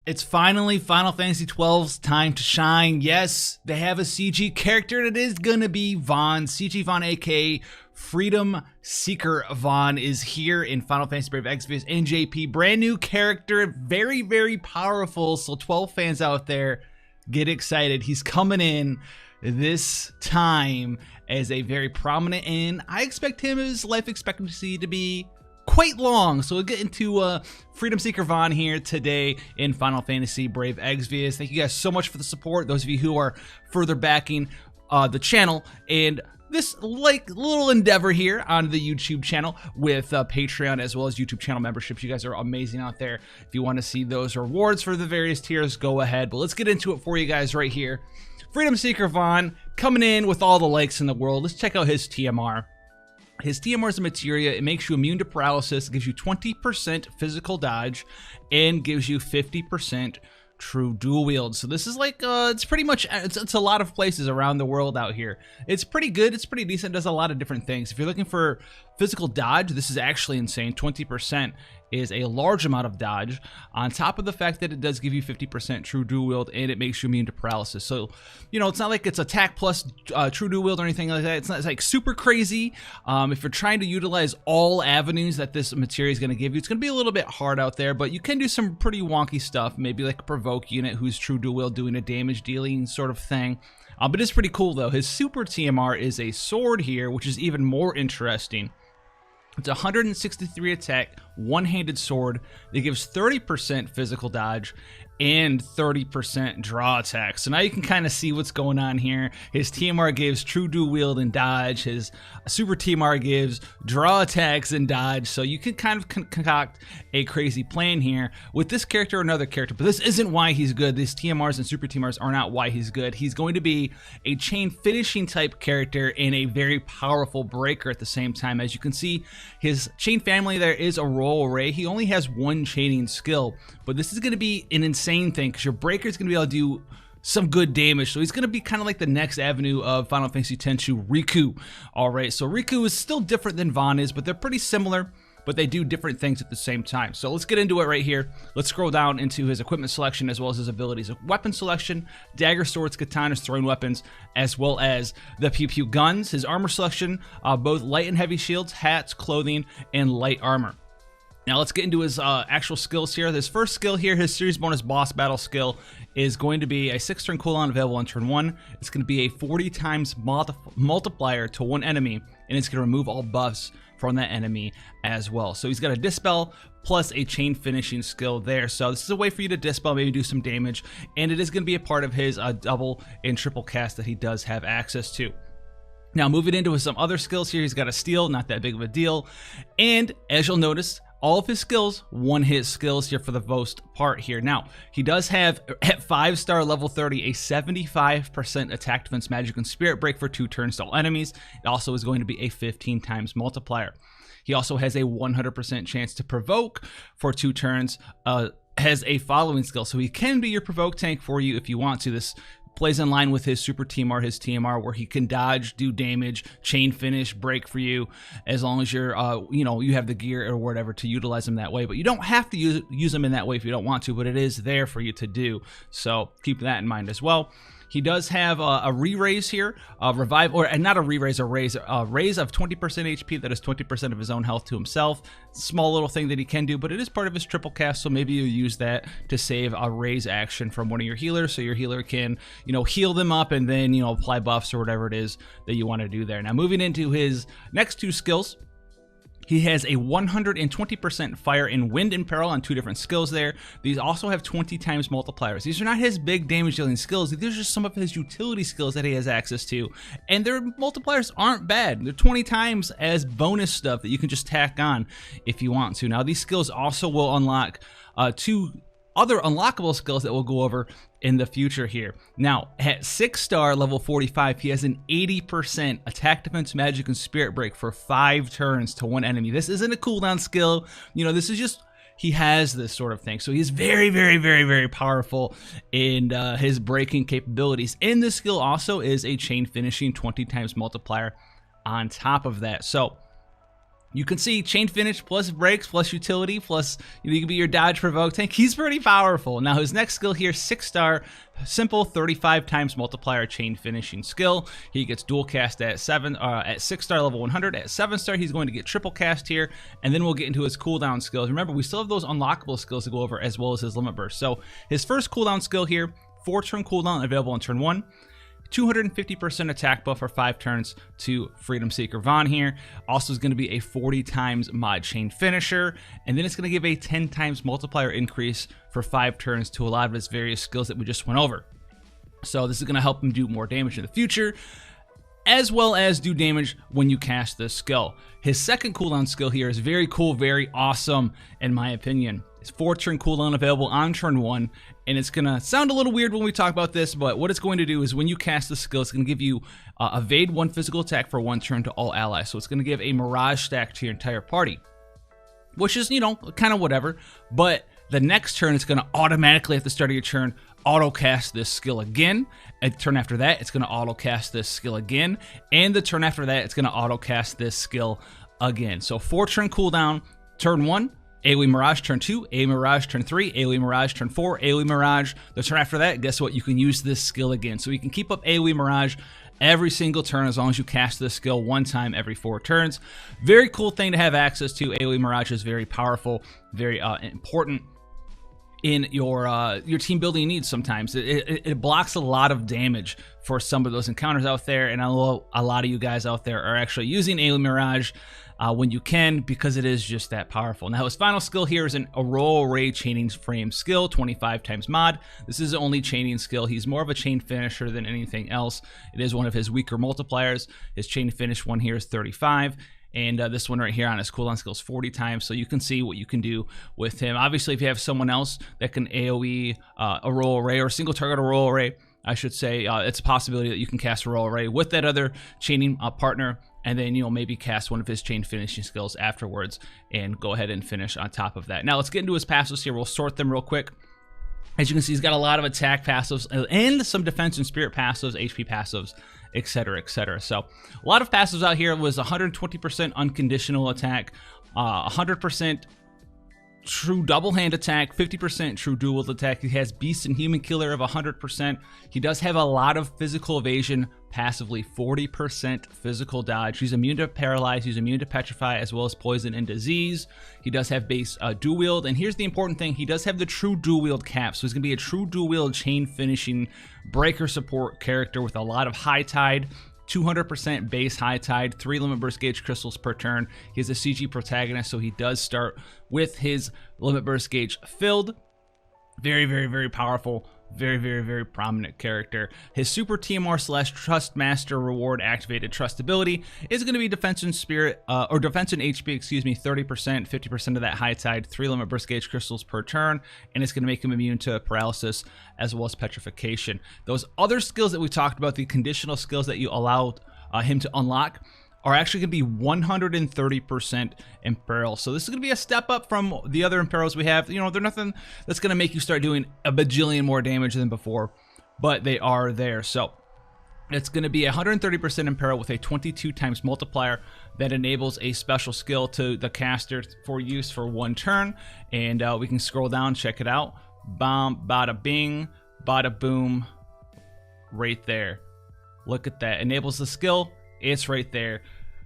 It's finally Final Fantasy XII's time to shine. Yes, they have a CG character, and it is going to be Vaan. CG Vaan, aka Freedom Seeker Vaan, is here in Final Fantasy Brave Exvius and JP. Brand new character, very, very powerful. So 12 fans out there, get excited. He's coming in this time as a very prominent, and I expect his life expectancy to be quite long. So we'll get into Freedom Seeker Vaan here today in Final Fantasy Brave Exvius. Thank you guys so much for the support, those of you who are further backing the channel and this little endeavor here on the YouTube channel with Patreon as well as YouTube channel memberships. You guys are amazing out there. If you want to see those rewards for the various tiers, go ahead. But let's get into it for you guys right here. Freedom Seeker Vaan coming in with all the likes in the world. Let's check out his TMR. His TMR is a materia. It makes you immune to paralysis, gives you 20% physical dodge, and gives you 50% true dual wield. So this is like, it's pretty much, it's a lot of places around the world out here. It's pretty good. It's pretty decent. Does a lot of different things. If you're looking for physical dodge, this is actually insane. 20% is a large amount of dodge, on top of the fact that it does give you 50% true dual wield and it makes you immune to paralysis. So, you know, it's not like it's attack plus true dual wield or anything like that. It's like super crazy. If you're trying to utilize all avenues that this materia is going to give you, it's going to be a little bit hard out there, but you can do some pretty wonky stuff, maybe like a provoke unit who's true dual wield doing a damage dealing sort of thing. But it's pretty cool though. His super TMR is a sword here, which is even more interesting. It's 163 attack, one-handed sword that gives 30% physical dodge and 30% draw attack. So now you can kind of see what's going on here. His TMR gives true dual wield and dodge. His super TMR gives draw attacks and dodge. So you can kind of concoct a crazy plan here with this character or another character. But this isn't why he's good. These TMRs and super TMRs are not why he's good. He's going to be a chain finishing type character and a very powerful breaker at the same time. As you can see, his chain family there is a roll array. He only has one chaining skill, but this is going to be an insane thing because your breaker is going to be able to do some good damage. So he's going to be kind of like the next avenue of Final Fantasy X-2 Riku. All right, so Riku is still different than Vaan is, but they're pretty similar, but they do different things at the same time. So let's get into it right here. Let's scroll down into his equipment selection as well as his abilities. Weapon selection, dagger, swords, katanas, throwing weapons, as well as the pew pew guns. His armor selection, both light and heavy shields, hats, clothing, and light armor. Now let's get into his actual skills here. This first skill here, his series bonus boss battle skill, is going to be a 6-turn cooldown available on turn 1. It's going to be a 40 times multiplier to one enemy, and it's going to remove all buffs from that enemy as well. So he's got a dispel plus a chain finishing skill there. So this is a way for you to dispel, maybe do some damage, and it is going to be a part of his double and triple cast that he does have access to. Now moving into some other skills here, he's got a steal, not that big of a deal, and as you'll notice, all of his skills, one-hit skills here for the most part here. Now, he does have, at 5-star level 30, a 75% attack, defense, magic, and spirit break for 2 turns to all enemies. It also is going to be a 15 times multiplier. He also has a 100% chance to provoke for 2 turns, has a following skill. So he can be your provoke tank for you if you want to. This plays in line with his super TMR, his TMR, where he can dodge, do damage, chain finish, break for you, as long as you're, you know, you have the gear or whatever to utilize him that way. But you don't have to use them in that way if you don't want to, but it is there for you to do. So keep that in mind as well. He does have a re-raise here, revive, or not a re-raise, a raise of 20% HP. That is 20% of his own health to himself. Small little thing that he can do, but it is part of his triple cast. So maybe you use that to save a raise action from one of your healers, so your healer can, you know, heal them up and then, you know, apply buffs or whatever it is that you want to do there. Now moving into his next 2 skills. He has a 120% fire and wind imperil on 2 different skills there. These also have 20 times multipliers. These are not his big damage dealing skills. These are just some of his utility skills that he has access to. And their multipliers aren't bad. They're 20 times as bonus stuff that you can just tack on if you want to. Now these skills also will unlock 2 other unlockable skills that we'll go over in the future here. Now, at 6-star level 45, he has an 80% attack, defense, magic, and spirit break for 5 turns to one enemy. This isn't a cooldown skill. You know, this is just, he has this sort of thing. So he's very, very, very, very powerful in his breaking capabilities. And this skill also is a chain finishing 20 times multiplier on top of that. So You can see chain finish plus breaks plus utility plus you can be your dodge provoke tank. He's pretty powerful. Now his next skill here, 6-star, simple 35 times multiplier chain finishing skill. He gets dual cast at 6-star level 100. At 7-star he's going to get triple cast here, and then we'll get into his cooldown skills. Remember, we still have those unlockable skills to go over as well as his limit burst. So his first cooldown skill here, 4-turn cooldown available on turn 1. 250% attack buff for 5 turns to Seeker Vaan here. Also is going to be a 40 times mod chain finisher, and then it's going to give a 10 times multiplier increase for 5 turns to a lot of his various skills that we just went over. So this is going to help him do more damage in the future, as well as do damage when you cast this skill. His second cooldown skill here is very cool, very awesome in my opinion. It's 4-turn cooldown available on turn 1, and it's gonna sound a little weird when we talk about this, but what it's going to do is when you cast the skill, it's gonna give you evade 1 physical attack for 1 turn to all allies. So it's gonna give a mirage stack to your entire party, which is, you know, kind of whatever. But the next turn, it's gonna automatically at the start of your turn auto cast this skill again. And the turn after that, it's gonna auto cast this skill again, and the turn after that, it's gonna auto cast this skill again. So 4-turn cooldown, turn 1. AoE Mirage turn 2, AoE Mirage turn 3, AoE Mirage turn 4, AoE Mirage. The turn after that, guess what? You can use this skill again. So you can keep up AoE Mirage every single turn as long as you cast this skill 1 time every 4 turns. Very cool thing to have access to. AoE Mirage is very powerful, very important in your team building needs sometimes. It blocks a lot of damage for some of those encounters out there, and I know a lot of you guys out there are actually using AoE Mirage when you can, because it is just that powerful. Now his final skill here is an Aurora Ray chaining frame skill, 25 times mod. This is the only chaining skill. He's more of a chain finisher than anything else. It is one of his weaker multipliers. His chain finish one here is 35. And this one right here on his cooldown skills 40 times, so you can see what you can do with him. Obviously, if you have someone else that can AoE Aurora Ray, or single target Aurora Ray, I should say, it's a possibility that you can cast Aurora Ray with that other chaining partner, and then you'll maybe cast one of his chain finishing skills afterwards and go ahead and finish on top of that. Now let's get into his passives here. We'll sort them real quick. As you can see, he's got a lot of attack passives and some defense and spirit passives, HP passives, etc., etc. So a lot of passives out here. Was 120% unconditional attack, 100% true double hand attack, 50% true dual attack. He has beast and human killer of 100%. He does have a lot of physical evasion passively, 40% physical dodge. He's immune to paralyze, he's immune to petrify, as well as poison and disease. He does have base dual wield, and here's the important thing, he does have the true dual wield cap, so he's gonna be a true dual wield chain finishing breaker support character with a lot of high tide, 200% base high tide, 3 limit burst gauge crystals per turn. He's a CG protagonist, so he does start with his limit burst gauge filled. Very, very, very powerful. Very, very, very prominent character. His super TMR / Trust Master reward activated trust ability is going to be defense and spirit, or defense and HP, excuse me, 30%, 50% of that high tide, 3 limit burst gauge crystals per turn, and it's going to make him immune to paralysis as well as petrification. Those other skills that we talked about, the conditional skills that you allowed him to unlock, are actually going to be 130% Imperil. So this is going to be a step up from the other Imperils we have. You know, they're nothing that's going to make you start doing a bajillion more damage than before, but they are there. So it's going to be 130% Imperil with a 22 times multiplier that enables a special skill to the caster for use for 1 turn. And we can scroll down, check it out. Bam, bada bing, bada boom, right there. Look at that. Enables the skill. It's right there.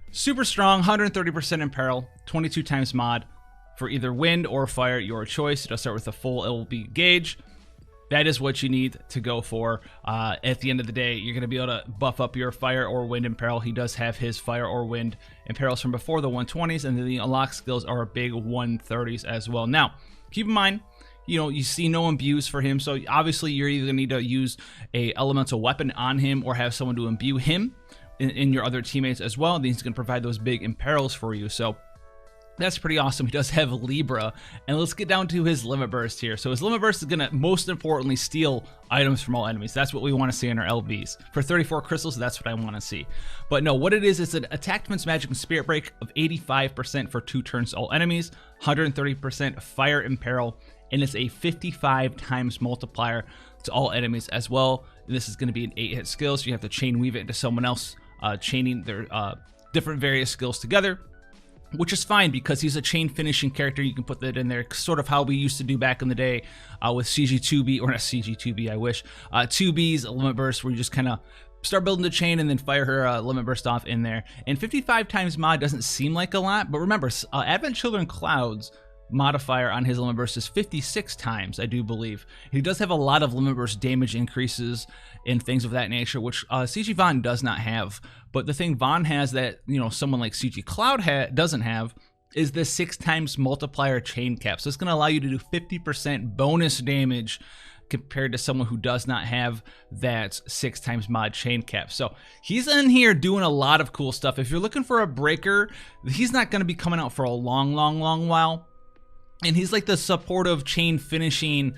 Super strong, 130% Imperil, 22 times mod for either wind or fire, your choice. It'll start with a full LB gauge. That is what you need to go for. At the end of the day, you're going to be able to buff up your fire or wind Imperil. He does have his fire or wind Imperils from before, the 120s, and then the unlock skills are a big 130s as well. Now, keep in mind, you know, you see no imbues for him, so obviously you're either going to need to use a elemental weapon on him or have someone to imbue him in your other teammates as well. And he's going to provide those big Imperils for you, so that's pretty awesome. He does have Libra. And let's get down to his limit burst here. So his limit burst is going to most importantly steal items from all enemies. That's what we want to see in our LBs. For 34 crystals, that's what I want to see. But no, what it is an attack, defense, magic, and spirit break of 85% for 2 turns to all enemies, 130% fire Imperil, and it's a 55 times multiplier to all enemies as well. And this is going to be an 8-hit skill, so you have to chain weave it into someone else, chaining their different various skills together. which is fine because he's a chain finishing character. You can put that in there, sort of how we used to do back in the day with CG2B, or not CG2B, I wish, 2B's Limit Burst, where you just kind of start building the chain and then fire her Limit Burst off in there. And 55 times mod doesn't seem like a lot, but remember, Advent Children Cloud's modifier on his Limit Burst is 56 times, I do believe. He does have a lot of Limit Burst damage increases and things of that nature, which CG Vaan does not have. But the thing Vaan has that, you know, someone like CG Cloud doesn't have is the 6 times multiplier chain cap. So it's going to allow you to do 50% bonus damage compared to someone who does not have that 6 times mod chain cap. So he's in here doing a lot of cool stuff. If you're looking for a breaker, he's not going to be coming out for a long while. And he's like the supportive chain finishing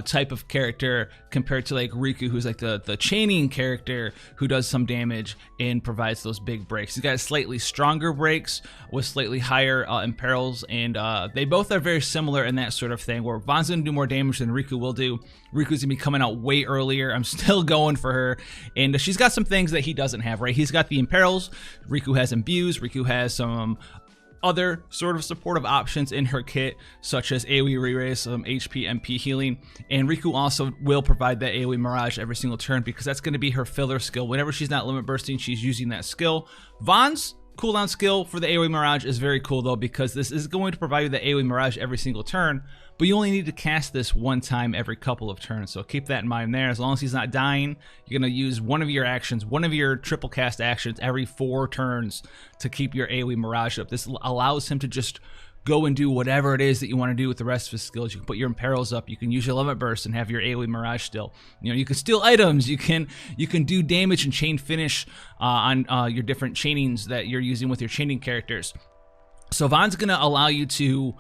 type of character compared to like Riku, who's like the chaining character who does some damage and provides those big breaks. He's got slightly stronger breaks with slightly higher imperils, and they both are very similar in that sort of thing, where Vaan's gonna do more damage than Riku will do. Riku's gonna be coming out way earlier. I'm still going for her, and she's got some things that he doesn't have, right? He's got the imperils, Riku has imbues, Riku has some other sort of supportive options in her kit, such as AoE re-raise, some HP, MP healing, and Riku also will provide that AoE Mirage every single turn because that's going to be her filler skill. Whenever she's not limit bursting, she's using that skill. Vaan's cooldown skill for the AoE Mirage is very cool though, because this is going to provide you the AoE Mirage every single turn, but you only need to cast this one time every couple of turns, so keep that in mind there. As long as he's not dying, you're going to use one of your actions, one of your triple cast actions every 4 turns to keep your AoE Mirage up. This allows him to just go and do whatever it is that you want to do with the rest of his skills. You can put your imperils up, you can use your limit burst and have your AoE Mirage still. You know, you can steal items, you can do damage and chain finish on your different chainings that you're using with your chaining characters. So Vaan's gonna allow you to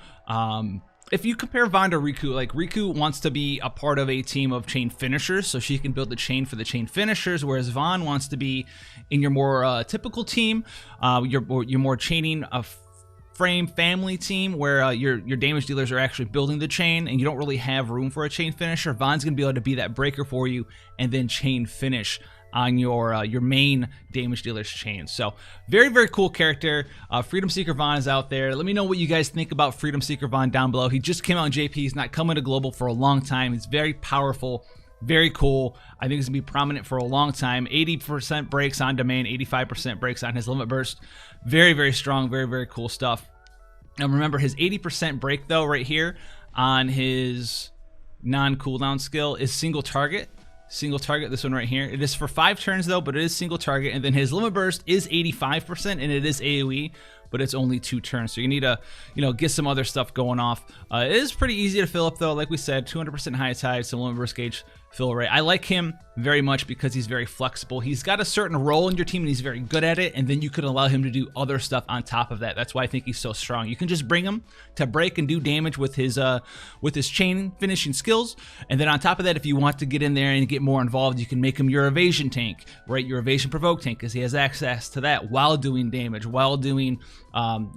if you compare Vaan to Riku, like Riku wants to be a part of a team of chain finishers, so she can build the chain for the chain finishers, whereas Vaan wants to be in your more typical team, your more chaining frame family team, where your damage dealers are actually building the chain and you don't really have room for a chain finisher. Vaan's gonna be able to be that breaker for you and then chain finish on your main damage dealer's chain. So very cool character. Freedom Seeker Vaan is out there. Let me know what you guys think about Freedom Seeker Vaan down below. He just came out in JP. He's not coming to global for a long time. He's very powerful, very cool. I think he's gonna be prominent for a long time. 80% breaks on domain, 85% breaks on his limit burst. Very strong, very cool stuff. Now remember, his 80% break though right here on his non-cooldown skill is single target. Single target, this one right here. It is for 5 turns though, but it is single target. And then his limit burst is 85% and it is AoE, but it's only 2 turns. So you need to, get some other stuff going off. It is pretty easy to fill up though. Like we said, 200% high tide, so limit burst gauge fill rate. I like him very much because he's very flexible. He's got a certain role in your team and he's very good at it, and then you could allow him to do other stuff on top of that. That's why I think he's so strong. You can just bring him to break and do damage with his chain finishing skills, and then on top of that, if you want to get in there and get more involved, you can make him your evasion tank, right? Your evasion provoke tank, because he has access to that while doing damage, while doing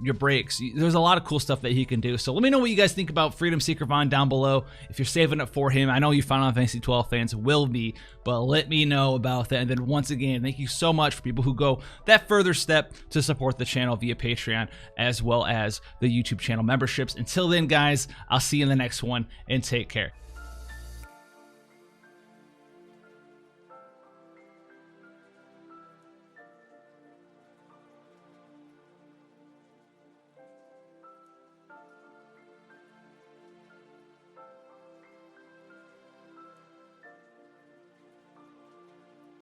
your breaks. There's a lot of cool stuff that he can do. So let me know what you guys think about Freedom Seeker Vaan down below. If you're saving it for him, I know you Final Fantasy 12 fans will be, but let me know about that. And then once again, thank you so much for people who go that further step to support the channel via Patreon as well as the YouTube channel memberships. Until then, guys, I'll see you in the next one, and take care.